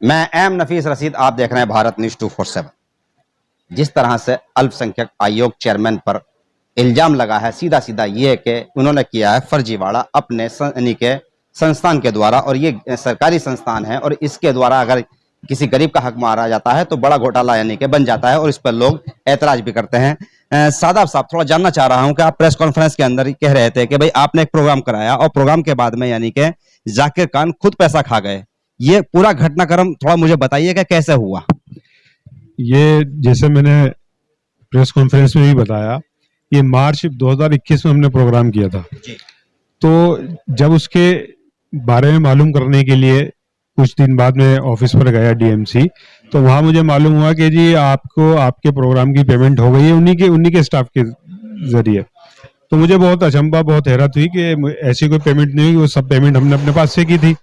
मैं एम नफीस रशीद, आप देख रहे हैं भारत न्यूज 247। जिस तरह से अल्पसंख्यक आयोग चेयरमैन पर इल्जाम लगा है, सीधा सीधा ये कि उन्होंने किया है फर्जीवाड़ा अपने यानी के संस्थान के द्वारा, और ये सरकारी संस्थान है और इसके द्वारा अगर किसी गरीब का हक मारा जाता है तो बड़ा घोटाला यानी कि बन जाता है, और इस पर लोग ऐतराज भी करते हैं। सादाब साहब, थोड़ा जानना चाह रहा हूं कि आप प्रेस कॉन्फ्रेंस के अंदर कह रहे थे कि भाई आपने एक प्रोग्राम कराया और प्रोग्राम के बाद में यानी कि जाकिर खान खुद पैसा खा गए। ये पूरा घटनाक्रम थोड़ा मुझे बताइए कि कैसे हुआ। ये जैसे मैंने प्रेस कॉन्फ्रेंस में भी बताया, ये मार्च 2021 में हमने प्रोग्राम किया था जी। तो जब उसके बारे में मालूम करने के लिए कुछ दिन बाद में ऑफिस पर गया डीएमसी, तो वहां मुझे मालूम हुआ कि जी आपको आपके प्रोग्राम की पेमेंट हो गई है उन्हीं के स्टाफ के जरिए। तो मुझे बहुत अचंभा, बहुत हैरत हुई कि ऐसी कोई पेमेंट नहीं हुई, वो सब पेमेंट हमने अपने पास से की थी।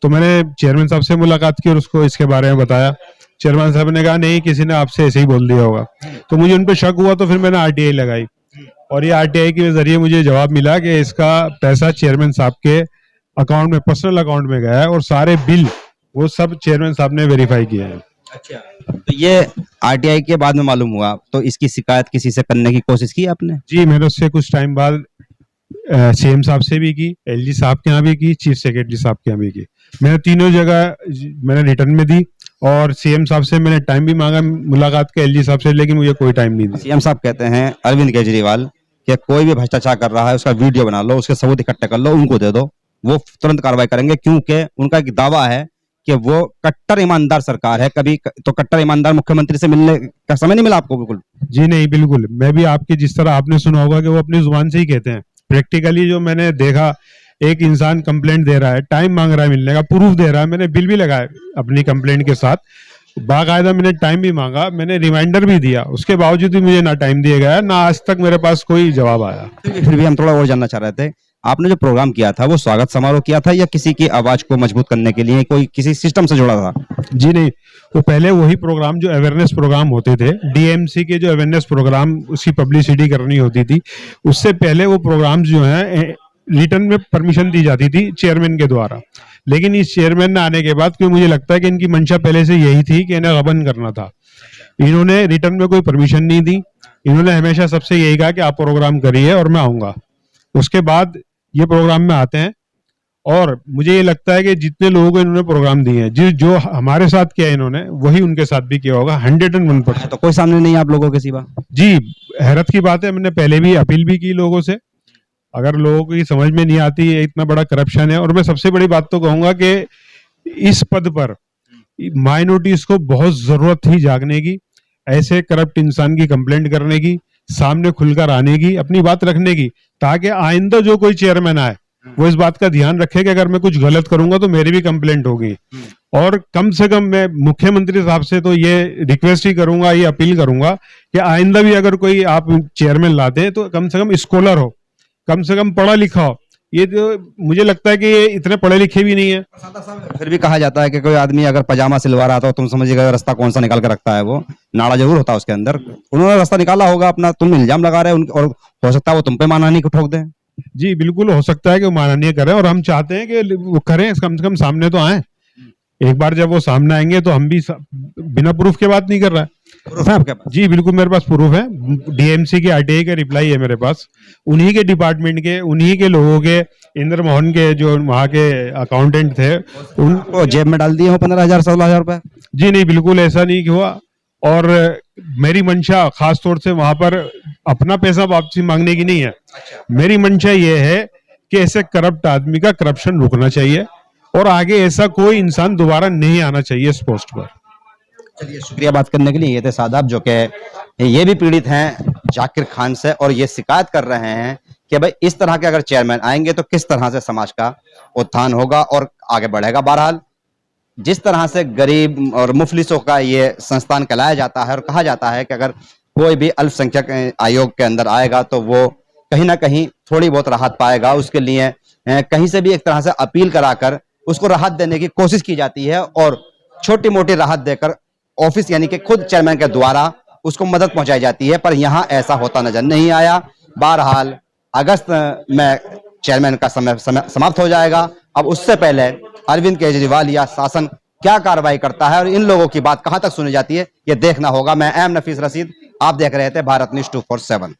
तो मैंने चेयरमैन साहब से मुलाकात की और उसको इसके बारे में बताया। चेयरमैन साहब ने कहा नहीं, किसी ने आपसे ऐसे ही बोल दिया होगा। तो मुझे उन पर शक हुआ, तो फिर मैंने आरटीआई लगाई और ये आरटीआई के जरिए मुझे जवाब मिला कि इसका पैसा चेयरमैन साहब के अकाउंट में, पर्सनल अकाउंट में गया है और सारे बिल वो सब चेयरमैन साहब ने वेरीफाई किए हैं। अच्छा, तो ये आरटीआई के बाद में मालूम हुआ, तो इसकी शिकायत किसी से करने की कोशिश की आपने? जी, मैंने उससे कुछ टाइम बाद सीएम साहब से भी की, एलजी साहब के यहाँ भी की, चीफ सेक्रेटरी साहब के यहाँ भी की। मैंने तीनों जगह मैंने रिटर्न में दी और सीएम साहब से मैंने टाइम भी मांगा मुलाकात का, एलजी साहब से, लेकिन मुझे कोई टाइम नहीं दिया। सीएम साहब कहते हैं अरविंद केजरीवाल कि कोई भी भ्रष्टाचार कर रहा है उसका वीडियो बना लो, उसके सबूत इकट्ठे कर लो, उनको दे दो, वो तुरंत कार्रवाई करेंगे, क्योंकि उनका एक दावा है कि वो कट्टर ईमानदार सरकार है। कभी तो कट्टर ईमानदार मुख्यमंत्री से मिलने का समय नहीं मिला आपको? बिल्कुल जी नहीं, बिल्कुल। मैं भी आपके जिस तरह आपने सुना होगा कि वो अपनी जुबान से ही कहते हैं, प्रैक्टिकली जो मैंने देखा, एक इंसान कंप्लेंट दे रहा है, टाइम मांग रहा है मिलने का, प्रूफ दे रहा है, मैंने बिल भी लगाया अपनी कंप्लेंट के साथ, बाकायदा मैंने टाइम भी मांगा, मैंने रिमाइंडर भी दिया, उसके बावजूद भी मुझे ना टाइम दिया गया, ना आज तक मेरे पास कोई जवाब आया। फिर भी हम थोड़ा और जानना चाह रहे थे, आपने जो प्रोग्राम किया था वो स्वागत समारोह किया था या किसी की आवाज को मजबूत करने के लिए कोई किसी सिस्टम से जुड़ा था? जी नहीं, वो पहले वही प्रोग्राम जो अवेयरनेस प्रोग्राम होते थे, डीएमसी के जो अवेयरनेस प्रोग्राम, उसकी पब्लिसिटी करनी होती थी, उससे पहले वो प्रोग्राम्स जो हैं रिटर्न में परमिशन दी जाती थी चेयरमैन के द्वारा। लेकिन इस चेयरमैन ने आने के बाद, क्योंकि मुझे लगता है कि इनकी मंशा पहले से यही थी कि इन्हें गबन करना था, इन्होंने रिटर्न में कोई परमिशन नहीं दी। इन्होंने हमेशा सबसे यही कहा कि आप प्रोग्राम करिए और मैं आऊंगा। उसके बाद ये प्रोग्राम में आते हैं और मुझे ये लगता है कि जितने लोगों को इन्होंने प्रोग्राम दिए हैं, जो हमारे साथ किया इन्होंने, वही उनके साथ भी किया होगा 101%। तो कोई सामने नहीं आप लोगों के सिवा? जी, हैरत की बात है, मैंने पहले भी अपील भी की लोगों से, अगर लोगों की समझ में नहीं आती है इतना बड़ा करप्शन है। और मैं सबसे बड़ी बात तो कहूंगा कि इस पद पर माइनॉरिटीज को बहुत जरूरत थी जागने की, ऐसे करप्ट इंसान की कंप्लेंट करने की, सामने खुलकर आने की, अपनी बात रखने की, ताकि आइंदा जो कोई चेयरमैन आए वो इस बात का ध्यान रखे कि अगर मैं कुछ गलत करूंगा तो मेरी भी कंप्लेंट होगी। और कम से कम मैं मुख्यमंत्री साहब से तो ये रिक्वेस्ट ही करूंगा, ये अपील करूंगा कि आइंदा भी अगर कोई आप चेयरमैन लाते हैं तो कम से कम स्कॉलर हो, कम से कम पढ़ा लिखा हो। ये तो मुझे लगता है कि ये इतने पढ़े लिखे भी नहीं है। फिर भी कहा जाता है कि कोई आदमी अगर पजामा सिलवा रहा था तो तुम समझिएगा रास्ता कौन सा निकाल के रखता है, वो नाड़ा जरूर होता है उसके अंदर। उन्होंने रास्ता निकाला होगा अपना, तुम इल्जाम लगा रहे हो और हो सकता है वो तुम पे मानहानि को ठोक दें। जी बिल्कुल, हो सकता है कि वो माननीय करें और हम चाहते हैं कि वो करें, कम से कम सामने तो आए। एक बार जब वो सामने आएंगे तो हम भी बिना प्रूफ के बात नहीं कर रहा है। प्रूफ है आपके पास? जी बिल्कुल, मेरे पास प्रूफ है, डीएमसी की आरटीआई का रिप्लाई है मेरे पास, उन्हीं के डिपार्टमेंट के, उन्हीं के लोगों के, इंद्र मोहन के जो वहाँ के अकाउंटेंट थे, उनको जेब में डाल दिए हो 15,000 16,000 रुपए? जी नहीं, बिल्कुल ऐसा नहीं हुआ। और मेरी मंशा खास तौर से वहां पर अपना पैसा वापसी मांगने की नहीं है। मेरी मंशा ये है कि ऐसे करप्ट आदमी का करप्शन रुकना चाहिए और आगे ऐसा कोई इंसान दोबारा नहीं आना चाहिए इस पोस्ट पर। चलिए, शुक्रिया बात करने के लिए। ये थे सादाब जो कि ये भी पीड़ित हैं जाकिर खान से और ये शिकायत कर रहे हैं कि भाई इस तरह के अगर चेयरमैन आएंगे तो किस तरह से समाज का उत्थान होगा और आगे बढ़ेगा। बहरहाल जिस तरह से गरीब और मुफलिसों का ये संस्थान कहलाया जाता है और कहा जाता है कि अगर कोई भी अल्पसंख्यक आयोग के अंदर आएगा तो वो कहीं ना कहीं थोड़ी बहुत राहत पाएगा, उसके लिए कहीं से भी एक तरह से अपील कराकर उसको राहत देने की कोशिश की जाती है और छोटी मोटी राहत देकर ऑफिस यानी कि खुद चेयरमैन के द्वारा उसको मदद पहुंचाई जाती है, पर यहां ऐसा होता नजर नहीं आया। बहरहाल अगस्त में चेयरमैन का समय समाप्त हो जाएगा अब उससे पहले अरविंद केजरीवाल या शासन क्या कार्रवाई करता है और इन लोगों की बात कहां तक सुनी जाती है, ये देखना होगा। मैं एम नफीस रशीद, आप देख रहे थे भारत न्यूज 247।